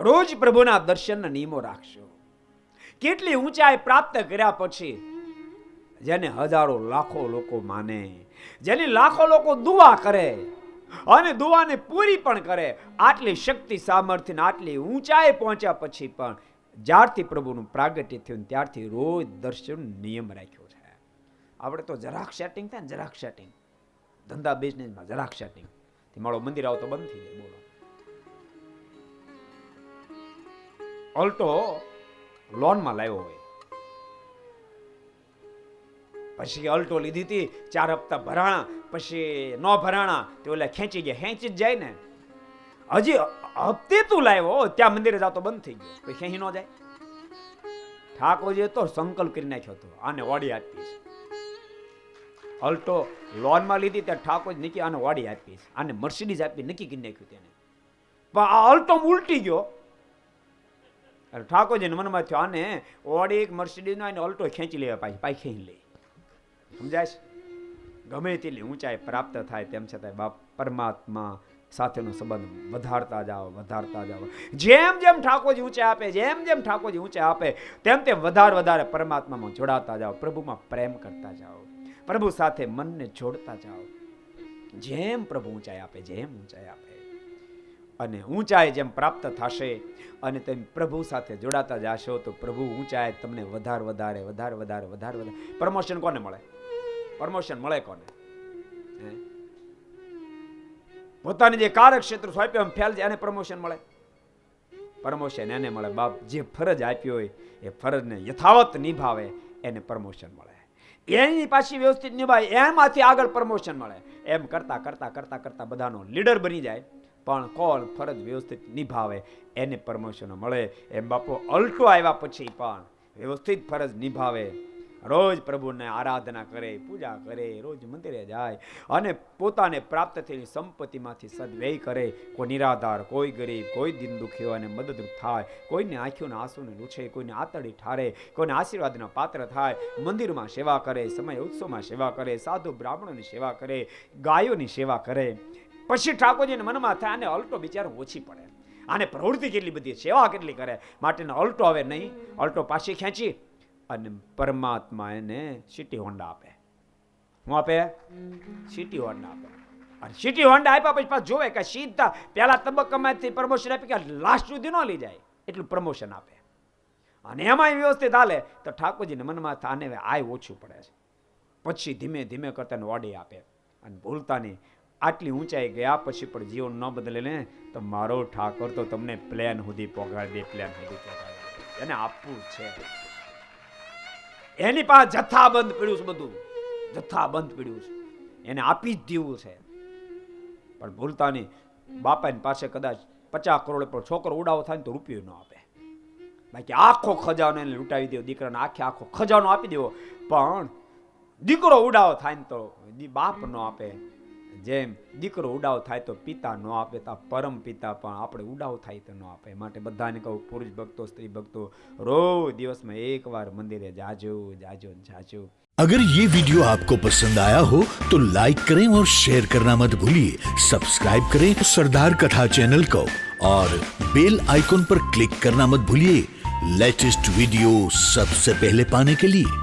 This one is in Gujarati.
રોજ પ્રભુના દર્શનના નિયમો રાખશો. કેટલી ઊંચાઈ પ્રાપ્ત કર્યા પછી જેને હજારો લાખો લોકો માને, જેને લાખો લોકો દુઆ કરે અને દુઆને પૂરી પણ કરે, આટલી શક્તિ સામર્થ્ય ને આટલી ઊંચાઈ પહોંચ્યા પછી પણ જ્યારથી પ્રભુનું પ્રાગટ્ય થયું ત્યારથી રોજ દર્શન નિયમ રાખ્યો છે. આપણે તો જરાક સેટિંગ થાય ને, જરાક સેટિંગ, ધંધા બિઝનેસમાં જરાક સેટિંગ થી મારો મંદિર આવો તો બંધ થઈ જાય. બોલો, ઓલ્ટો લોનમાં લાવ્યો હોય, પછી અલ્ટો લીધી હતી, 4 હપ્તા ભરાણા, પછી ન ભરાણા તો ઓલા ખેંચી ગયા, ખેંચી જ જાય ને. હજી હપ્તે તું લાવ્યો ત્યાં મંદિરે જાવ તો બંધ થઈ ગયો, પછી ખેંચી ન જાય. ઠાકોરજીએ તો સંકલ્પ કરી નાખ્યો હતો આને વાડી આપીશ. અલ્ટો લોનમાં લીધી ત્યાં ઠાકોર નક્કી આને વાડી આપીશ, આને મર્સિડીઝ આપી નક્કી કરી નાખ્યું તેને. પણ આ અલ્ટો ઉલટી ગયો. ઠાકોરજીને મનમાં થયો આને વાડી એક મર્સિડીઝ નો અલ્ટો ખેંચી લેવા, પાછી ખેંચી લે. સમજાય છે? ગમે તેટલી ઊંચાઈ પ્રાપ્ત થાય તેમ છતાં બાપ પરમાત્મા સાથેનો સંબંધ વધારતા જાઓ, વધારતા જાઓ. જેમ જેમ ઠાકોરજી ઊંચાઈ આપે, જેમ જેમ ઠાકોરજી ઊંચાઈ આપે તેમ તેમ વધારે પરમાત્મામાં જોડાતા જાઓ, પ્રભુમાં પ્રેમ કરતા જાઓ, પ્રભુ સાથે મનને જોડતા જાઓ. જેમ પ્રભુ ઊંચાઈ આપે, જેમ ઊંચાઈ આપે અને ઊંચાઈ જેમ પ્રાપ્ત થશે અને તેમ પ્રભુ સાથે જોડાતા જાશો તો પ્રભુ ઊંચાઈ તમને વધારે. પ્રમોશન કોને મળે? પ્રમોશન મળે કોને? પોતાની જે કાર્યક્ષેત્ર સોંપ્યો એમ ફેલ જાય એને પ્રમોશન મળે? પ્રમોશન એને મળે બાપ જે ફરજ આપી હોય એ ફરજને યથાવત નિભાવે એને પ્રમોશન મળે. એની પાછી વ્યવસ્થિત નિભાવે એમાંથી આગળ પ્રમોશન મળે. એમ કરતા બધાનો લીડર બની જાય, પણ કોણ ફરજ વ્યવસ્થિત નિભાવે એને પ્રમોશન મળે. એમ બાપુ અલ્ટો આવ્યા પછી પણ વ્યવસ્થિત ફરજ નિભાવે, રોજ પ્રભુને આરાધના કરે, પૂજા કરે, રોજ મંદિરે જાય અને પોતાને પ્રાપ્ત થયેલી સંપત્તિમાંથી સદવ્યય કરે. કોઈ નિરાધાર, કોઈ ગરીબ, કોઈ દિન દુખીઓ અને મદદરૂપ થાય, કોઈને આંખોના આંસુને લૂછે, કોઈને આતડી ઠારે, કોઈને આશીર્વાદના પાત્ર થાય, મંદિરમાં સેવા કરે, સમય ઉત્સવમાં સેવા કરે, સાધુ બ્રાહ્મણોની સેવા કરે, ગાયોની સેવા કરે. પછી ઠાકોરજીને મનમાં થાય આને અલ્ટો બિચારો ઓછી પડે, આને પ્રવૃત્તિ કેટલી બધી, સેવા કેટલી કરે, માટે અલ્ટો હવે નહીં. અલ્ટો પાછી ખેંચી અને પરમાત્મા એને સિટી હોન્ડા આપે. હું આપે? સિટી હોન્ડા આપે. અને સિટી હોન્ડા આપ્યા પછી પાછું જોવે કે સીધા પહેલા તબક્કામાંથી પ્રમોશન આપી કે લાસ્ટ સુધી ન લઈ જાય એટલું પ્રમોશન આપે. અને એમાં વ્યવસ્થિત હાલે તો ઠાકોરજીને મનમાં આને આય ઓછું પડે છે, પછી ધીમે કરતા વાડી આપે. અને ભૂલતા નહીં, આટલી ઊંચાઈ ગયા પછી પણ જીવન ન બદલે ને તો મારો ઠાકોર તો તમને પ્લેન સુધી પહોંચાડી દે. એને આપવું છે. એની પાસે જથ્થાબંધ પડ્યું છે, બધું જથ્થાબંધ પડ્યું છે, એને આપી જ દેવું છે. પણ ભૂલતા નહીં, બાપાની પાસે કદાચ 50 કરોડ પણ છોકરો ઉડાવો થાય ને તો રૂપિયો ન આપે. બાકી આખો ખજાનો એને લૂંટાવી દેવો, દીકરાને આખો ખજાનો આપી દેવો. પણ દીકરો ઉડાવો થાય ને તો બાપ ન આપે. જેમ દીકરો ઉડાવ થાય તો પિતા ન આપે, તો પરમ પિતા પણ આપણે ઉડાવ થાય તો ન આપે. માટે બધાને કહું, પુરુષ ભક્તો, સ્ત્રી ભક્તો, રોજ દિવસમાં એક વાર મંદિરે જાજો. अगर ये वीडियो आपको पसंद आया हो तो लाइक करें और शेयर करना मत भूलिए. सब्सक्राइब करें सरदार कथा चैनल को और बेल आइकॉन पर क्लिक करना मत भूलिए लेटेस्ट वीडियो सबसे पहले पाने के लिए.